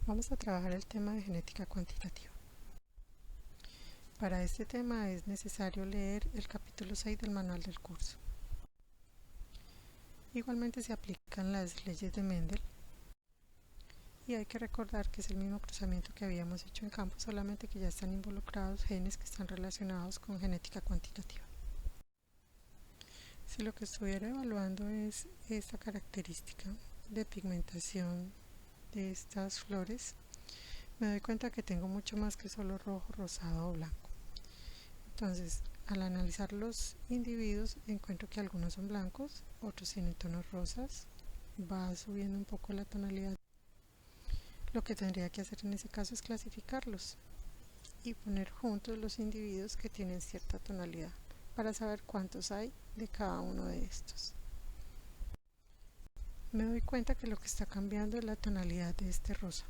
Vamos a trabajar el tema de genética cuantitativa. Para este tema es necesario leer el capítulo 6 del manual del curso. Igualmente se aplican las leyes de Mendel y hay que recordar que es el mismo cruzamiento que habíamos hecho en campo, solamente que ya están involucrados genes que están relacionados con genética cuantitativa. Si lo que estuviera evaluando es esta característica de pigmentación de estas flores, me doy cuenta que tengo mucho más que solo rojo, rosado o blanco. Entonces, al analizar los individuos, encuentro que algunos son blancos, otros tienen tonos rosas, va subiendo un poco la tonalidad. Lo que tendría que hacer en ese caso es clasificarlos y poner juntos los individuos que tienen cierta tonalidad para saber cuántos hay de cada uno de estos. Me doy cuenta que lo que está cambiando es la tonalidad de este rosa.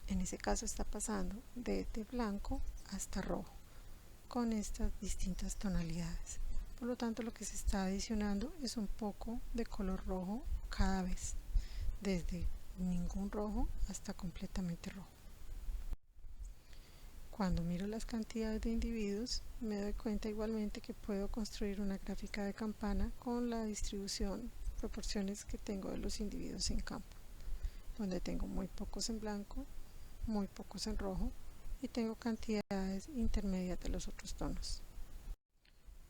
En ese caso está pasando de blanco hasta rojo, con estas distintas tonalidades. Por lo tanto, lo que se está adicionando es un poco de color rojo cada vez, desde ningún rojo hasta completamente rojo. Cuando miro las cantidades de individuos, me doy cuenta igualmente que puedo construir una gráfica de campana con la distribución, proporciones que tengo de los individuos en campo, donde tengo muy pocos en blanco, muy pocos en rojo y tengo cantidades intermedias de los otros tonos.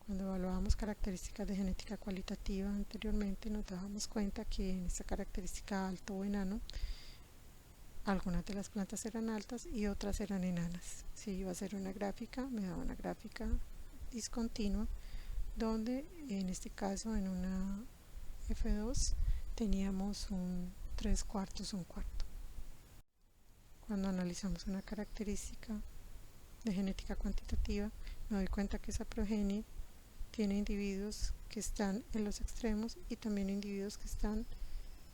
Cuando evaluábamos características de genética cualitativa anteriormente, nos dábamos cuenta que en esta característica alto o enano, algunas de las plantas eran altas y otras eran enanas. Si iba a hacer una gráfica, me daba una gráfica discontinua, donde en este caso en una F2 teníamos un 3/4, un cuarto. Cuando analizamos una característica de genética cuantitativa, me doy cuenta que esa progenie tiene individuos que están en los extremos y también individuos que están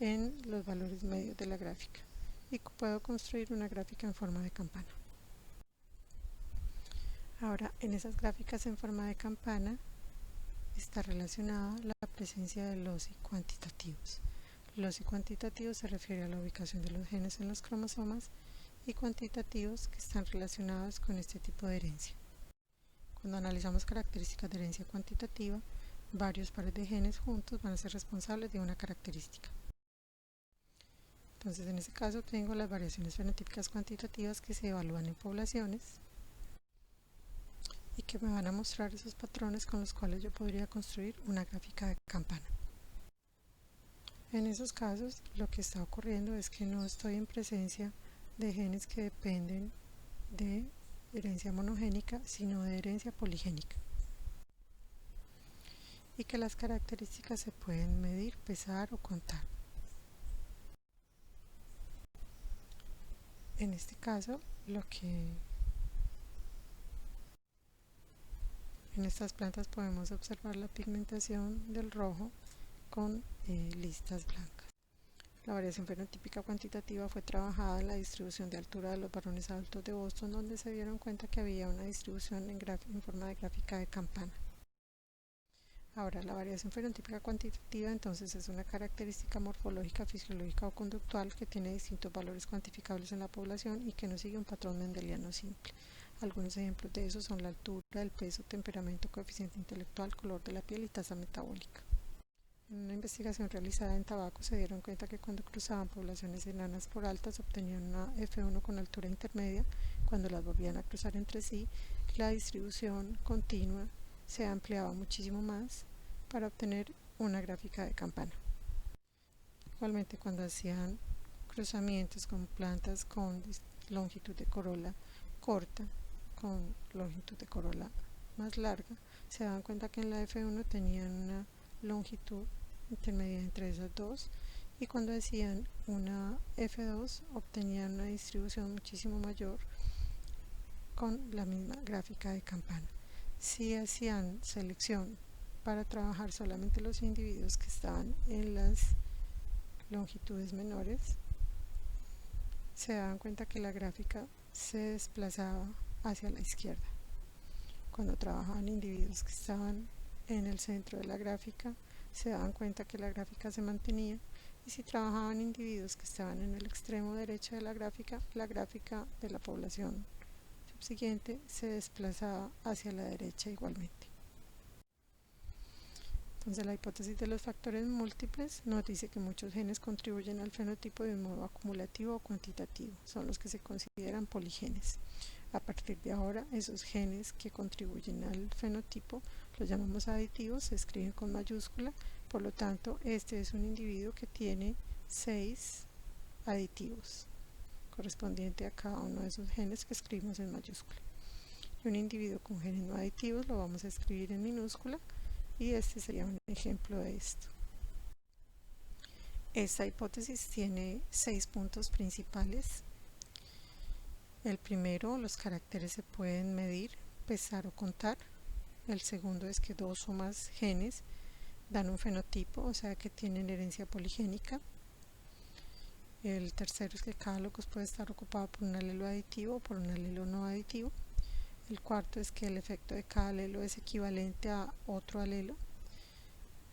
en los valores medios de la gráfica, y puedo construir una gráfica en forma de campana. Ahora, en esas gráficas en forma de campana está relacionada la presencia de loci cuantitativos. Loci cuantitativos se refiere a la ubicación de los genes en los cromosomas, y cuantitativos que están relacionados con este tipo de herencia. Cuando analizamos características de herencia cuantitativa, varios pares de genes juntos van a ser responsables de una característica. Entonces, en este caso tengo las variaciones fenotípicas cuantitativas que se evalúan en poblaciones y que me van a mostrar esos patrones con los cuales yo podría construir una gráfica de campana. En esos casos, lo que está ocurriendo es que no estoy en presencia de genes que dependen de herencia monogénica, sino de herencia poligénica, y que las características se pueden medir, pesar o contar. En este caso, en estas plantas podemos observar la pigmentación del rojo con listas blancas. La variación fenotípica cuantitativa fue trabajada en la distribución de altura de los varones adultos de Boston, donde se dieron cuenta que había una distribución en forma de gráfica de campana. Ahora, la variación fenotípica cuantitativa entonces es una característica morfológica, fisiológica o conductual que tiene distintos valores cuantificables en la población y que no sigue un patrón mendeliano simple. Algunos ejemplos de eso son la altura, el peso, temperamento, coeficiente intelectual, color de la piel y tasa metabólica. En una investigación realizada en tabaco se dieron cuenta que cuando cruzaban poblaciones enanas por altas obtenían una F1 con altura intermedia. Cuando las volvían a cruzar entre sí, la distribución continua se ampliaba muchísimo más para obtener una gráfica de campana. Igualmente, cuando hacían cruzamientos con plantas con longitud de corola corta con longitud de corola más larga, se daban cuenta que en la F1 tenían una longitud intermedia entre esas dos, y cuando hacían una F2 obtenían una distribución muchísimo mayor con la misma gráfica de campana. Si hacían selección para trabajar solamente los individuos que estaban en las longitudes menores, se daban cuenta que la gráfica se desplazaba hacia la izquierda. Cuando trabajaban individuos que estaban en el centro de la gráfica, se daban cuenta que la gráfica se mantenía, y si trabajaban individuos que estaban en el extremo derecho de la gráfica de la población subsiguiente se desplazaba hacia la derecha igualmente. Entonces la hipótesis de los factores múltiples nos dice que muchos genes contribuyen al fenotipo de un modo acumulativo o cuantitativo, son los que se consideran poligenes. A partir de ahora, esos genes que contribuyen al fenotipo los llamamos aditivos, se escriben con mayúscula, por lo tanto este es un individuo que tiene 6 aditivos, correspondiente a cada uno de esos genes que escribimos en mayúscula. Y un individuo con genes no aditivos lo vamos a escribir en minúscula, y este sería un ejemplo de esto. Esta hipótesis tiene 6 puntos principales. El primero, los caracteres se pueden medir, pesar o contar. El segundo es que 2 o más genes dan un fenotipo, o sea que tienen herencia poligénica. El tercero es que cada locus puede estar ocupado por un alelo aditivo o por un alelo no aditivo. El cuarto es que el efecto de cada alelo es equivalente a otro alelo.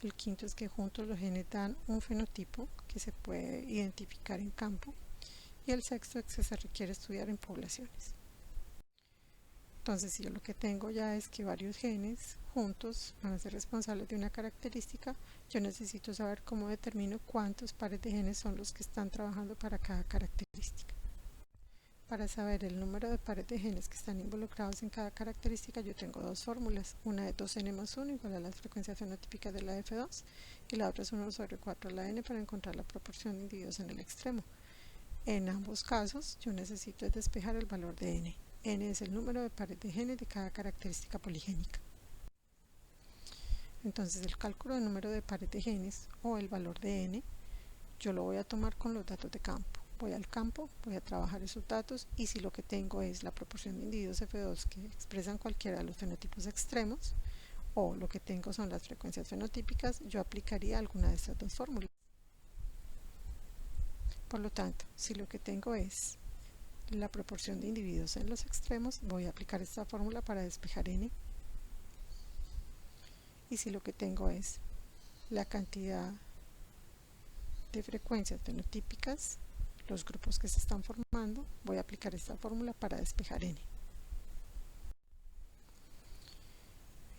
El quinto es que juntos los genes dan un fenotipo que se puede identificar en campo. Y el sexto es que se requiere estudiar en poblaciones. Entonces, si yo lo que tengo ya es que varios genes juntos van a ser responsables de una característica, yo necesito saber cómo determino cuántos pares de genes son los que están trabajando para cada característica. Para saber el número de pares de genes que están involucrados en cada característica, yo tengo dos fórmulas, una de 2n más 1 igual a la frecuencia fenotípica de la F2 y la otra es 1 sobre 4 a la n para encontrar la proporción de individuos en el extremo. En ambos casos yo necesito despejar el valor de n. N es el número de pares de genes de cada característica poligénica. Entonces el cálculo del número de pares de genes o el valor de n yo lo voy a tomar con los datos de campo. Voy al campo, voy a trabajar esos datos y si lo que tengo es la proporción de individuos F2 que expresan cualquiera de los fenotipos extremos o lo que tengo son las frecuencias fenotípicas, yo aplicaría alguna de estas dos fórmulas. Por lo tanto, si lo que tengo es la proporción de individuos en los extremos, voy a aplicar esta fórmula para despejar n. Y si lo que tengo es la cantidad de frecuencias fenotípicas, los grupos que se están formando, voy a aplicar esta fórmula para despejar n.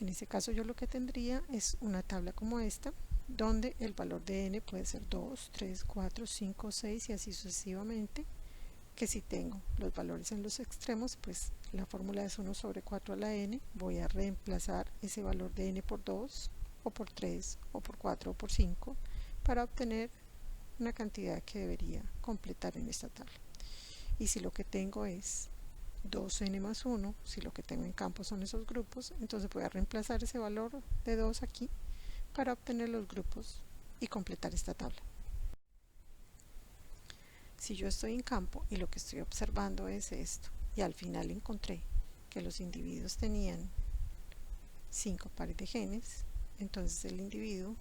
En ese caso yo lo que tendría es una tabla como esta, donde el valor de n puede ser 2, 3, 4, 5, 6 y así sucesivamente, que si tengo los valores en los extremos, pues la fórmula es 1 sobre 4 a la n, voy a reemplazar ese valor de n por 2, o por 3, o por 4, o por 5, para obtener una cantidad que debería completar en esta tabla. Y si lo que tengo es 2n más 1, si lo que tengo en campo son esos grupos, entonces voy a reemplazar ese valor de 2 aquí para obtener los grupos y completar esta tabla. Si yo estoy en campo y lo que estoy observando es esto, y al final encontré que los individuos tenían 5 pares de genes, entonces el individuo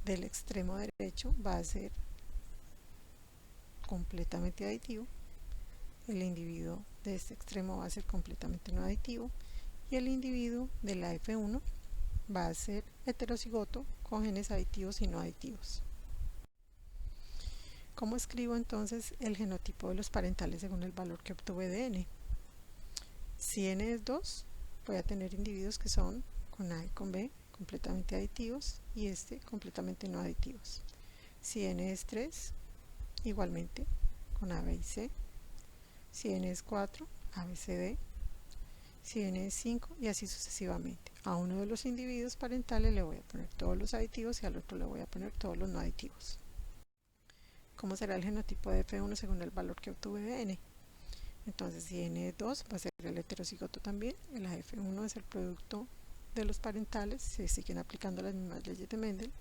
del extremo derecho va a ser completamente aditivo, el individuo de este extremo va a ser completamente no aditivo y el individuo de la F1 va a ser heterocigoto con genes aditivos y no aditivos. ¿Cómo escribo entonces el genotipo de los parentales según el valor que obtuve de n? Si n es 2, voy a tener individuos que son con A y con B completamente aditivos y este completamente no aditivos. Si n es 3, igualmente con A, B y C. Si n es 4, A, B, C, D. Si n es 5 y así sucesivamente. A uno de los individuos parentales le voy a poner todos los aditivos y al otro le voy a poner todos los no aditivos. ¿Cómo será el genotipo de F1 según el valor que obtuve de n? Entonces si n es 2 va a ser el heterocigoto también, el F1 es el producto de los parentales, se siguen aplicando las mismas leyes de Mendel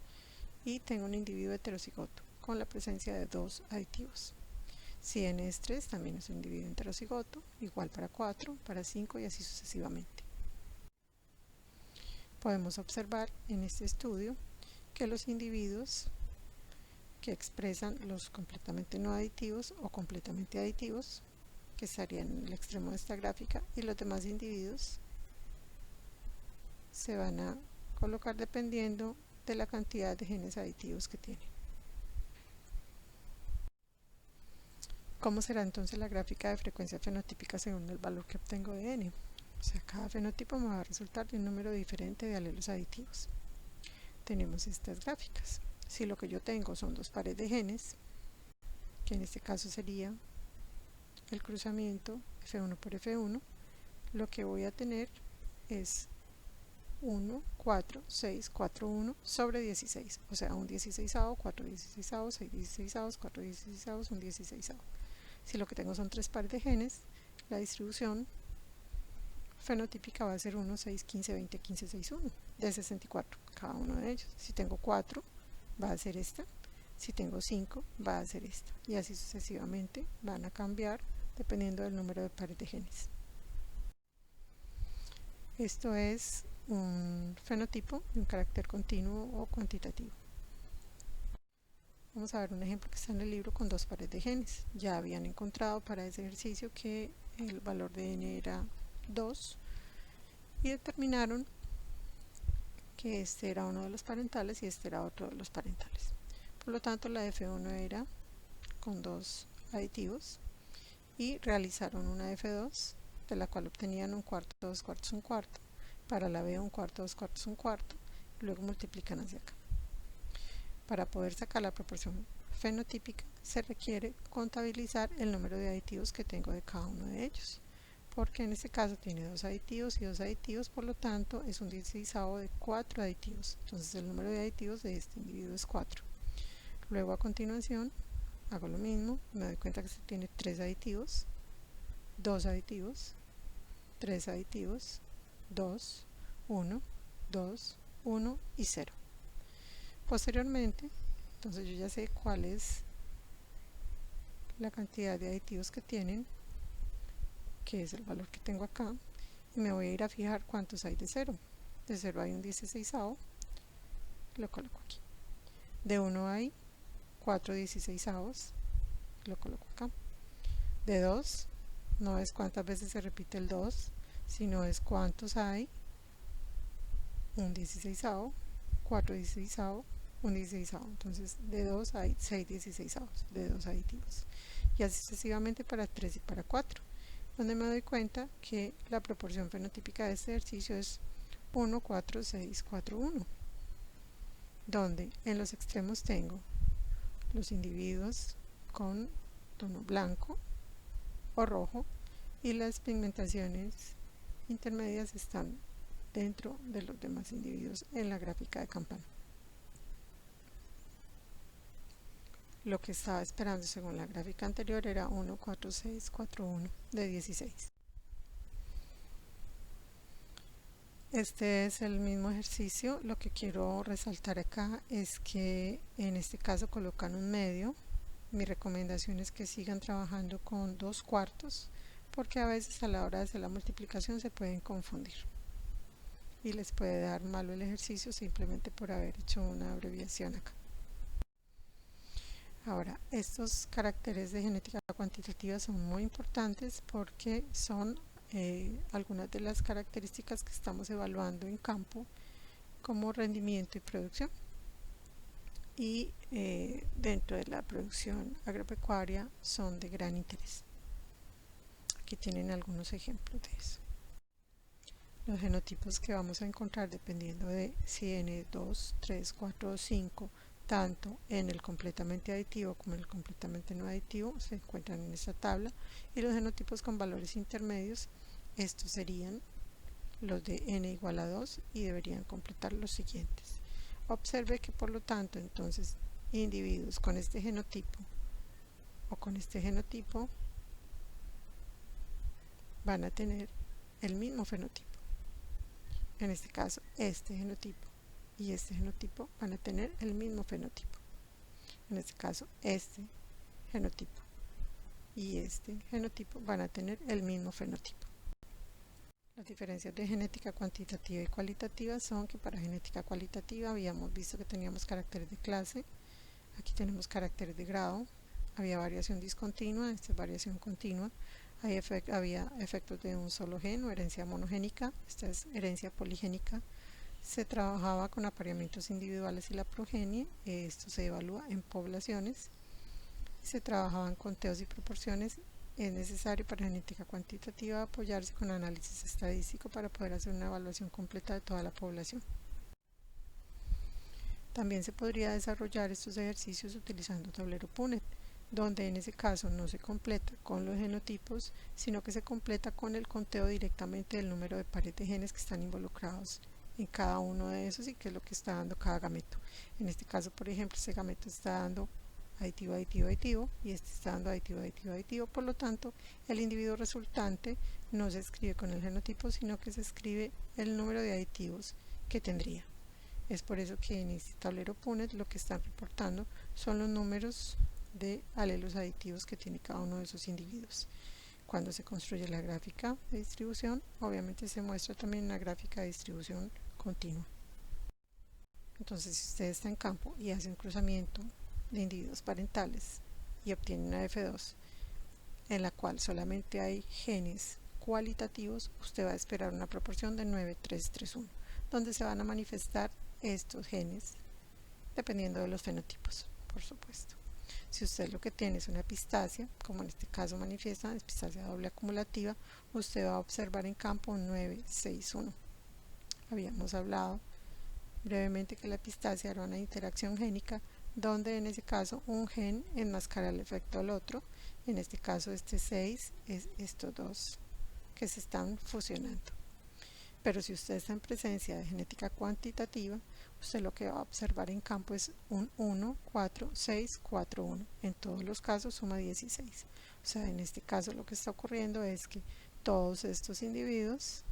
y tengo un individuo heterocigoto con la presencia de 2 aditivos. Si n es 3 también es un individuo heterocigoto, igual para 4, para 5 y así sucesivamente. Podemos observar en este estudio que los individuos que expresan los completamente no aditivos o completamente aditivos, que estarían en el extremo de esta gráfica, y los demás individuos se van a colocar dependiendo de la cantidad de genes aditivos que tienen. ¿Cómo será entonces la gráfica de frecuencia fenotípica según el valor que obtengo de n? O sea, cada fenotipo me va a resultar de un número diferente de alelos aditivos. Tenemos estas gráficas. Si lo que yo tengo son dos pares de genes, que en este caso sería el cruzamiento F1 por F1, lo que voy a tener es 1, 4, 6, 4, 1 sobre 16, o sea, un 16avo, 4 16avos, 6 16avos, 4 16avos, un 16avo. Si lo que tengo son tres pares de genes, la distribución fenotípica va a ser 1, 6, 15, 20, 15, 6, 1, de 64, cada uno de ellos. Si tengo 4, va a ser esta. Si tengo 5, va a ser esta. Y así sucesivamente van a cambiar dependiendo del número de pares de genes. Esto es un fenotipo de un carácter continuo o cuantitativo. Vamos a ver un ejemplo que está en el libro con dos pares de genes. Ya habían encontrado para ese ejercicio que el valor de n era 2 y determinaron que este era uno de los parentales y este era otro de los parentales. Por lo tanto, la F1 era con dos aditivos y realizaron una F2 de la cual obtenían un cuarto, dos cuartos, un cuarto. Para la B, un cuarto, dos cuartos, un cuarto. Luego multiplican hacia acá. Para poder sacar la proporción fenotípica se requiere contabilizar el número de aditivos que tengo de cada uno de ellos, porque en este caso tiene dos aditivos y dos aditivos, por lo tanto es un 16avo de 4 aditivos. Entonces el número de aditivos de este individuo es 4. Luego a continuación hago lo mismo, me doy cuenta que se tiene 3 aditivos, 2 aditivos, 3 aditivos, 2, 1, 2, 1 y 0. Posteriormente, entonces yo ya sé cuál es la cantidad de aditivos que tienen, que es el valor que tengo acá, y me voy a ir a fijar cuántos hay de 0. De 0 hay un 16avo, lo coloco aquí. De 1 hay 4 16avos, lo coloco acá. De 2, no es cuántas veces se repite el 2, sino es cuántos hay, un 16avo, 4 16avos, un 16avo. Entonces de 2 hay 6 16avos de 2 aditivos. Y así sucesivamente para 3 y para 4, donde me doy cuenta que la proporción fenotípica de este ejercicio es 1, 4, 6, 4, 1, donde en los extremos tengo los individuos con tono blanco o rojo y las pigmentaciones intermedias están dentro de los demás individuos en la gráfica de campana. Lo que estaba esperando según la gráfica anterior era 1, 4, 6, 4, 1 de 16. Este es el mismo ejercicio. Lo que quiero resaltar acá es que en este caso colocan un medio. Mi recomendación es que sigan trabajando con 2 cuartos, porque a veces a la hora de hacer la multiplicación se pueden confundir y les puede dar malo el ejercicio simplemente por haber hecho una abreviación acá. Ahora, estos caracteres de genética cuantitativa son muy importantes porque son algunas de las características que estamos evaluando en campo como rendimiento y producción. Y dentro de la producción agropecuaria son de gran interés. Aquí tienen algunos ejemplos de eso. Los genotipos que vamos a encontrar dependiendo de si N2, 3, 4 o 5, tanto en el completamente aditivo como en el completamente no aditivo, se encuentran en esta tabla. Y los genotipos con valores intermedios, estos serían los de N igual a 2 y deberían completar los siguientes. Observe que por lo tanto entonces individuos con este genotipo o con este genotipo van a tener el mismo fenotipo. En este caso este genotipo y este genotipo van a tener el mismo fenotipo. En este caso este genotipo y este genotipo van a tener el mismo fenotipo. Las diferencias de genética cuantitativa y cualitativa son que para genética cualitativa habíamos visto que teníamos caracteres de clase, aquí tenemos caracteres de grado, había variación discontinua, esta es variación continua, había efectos de un solo gen o herencia monogénica, esta es herencia poligénica, se trabajaba con apareamientos individuales y la progenie, esto se evalúa en poblaciones, se trabajaban conteos y proporciones. Es necesario para genética cuantitativa apoyarse con análisis estadístico para poder hacer una evaluación completa de toda la población. También se podría desarrollar estos ejercicios utilizando tablero Punnett, donde en ese caso no se completa con los genotipos, sino que se completa con el conteo directamente del número de pares de genes que están involucrados en cada uno de esos y qué es lo que está dando cada gameto. En este caso, por ejemplo, este gameto está dando aditivo, aditivo, aditivo, y este está dando aditivo, aditivo, aditivo. Por lo tanto, el individuo resultante no se escribe con el genotipo, sino que se escribe el número de aditivos que tendría. Es por eso que en este tablero Punnett lo que están reportando son los números de alelos aditivos que tiene cada uno de esos individuos. Cuando se construye la gráfica de distribución, obviamente se muestra también una gráfica de distribución continua. Entonces, si usted está en campo y hace un cruzamiento de individuos parentales y obtiene una F2 en la cual solamente hay genes cualitativos, usted va a esperar una proporción de 9:3:3:1, donde se van a manifestar estos genes dependiendo de los fenotipos, por supuesto. Si usted lo que tiene es una epistasia, como en este caso manifiesta epistasia doble acumulativa, usted va a observar en campo un 9:6:1. Habíamos hablado brevemente que la epistasia era una interacción génica donde en ese caso un gen enmascara el efecto del otro. En este caso este 6 es estos dos que se están fusionando. Pero si usted está en presencia de genética cuantitativa, usted lo que va a observar en campo es un 1, 4, 6, 4, 1. En todos los casos suma 16. O sea, en este caso lo que está ocurriendo es que todos estos individuos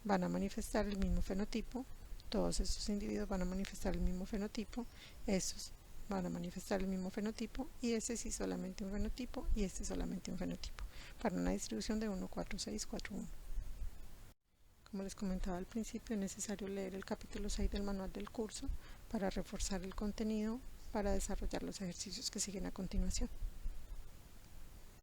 van a manifestar el mismo fenotipo, todos estos individuos van a manifestar el mismo fenotipo, estos van a manifestar el mismo fenotipo, y este sí solamente un fenotipo y este solamente un fenotipo, para una distribución de 1, 4, 6, 4, 1. Como les comentaba al principio, es necesario leer el capítulo 6 del manual del curso para reforzar el contenido para desarrollar los ejercicios que siguen a continuación.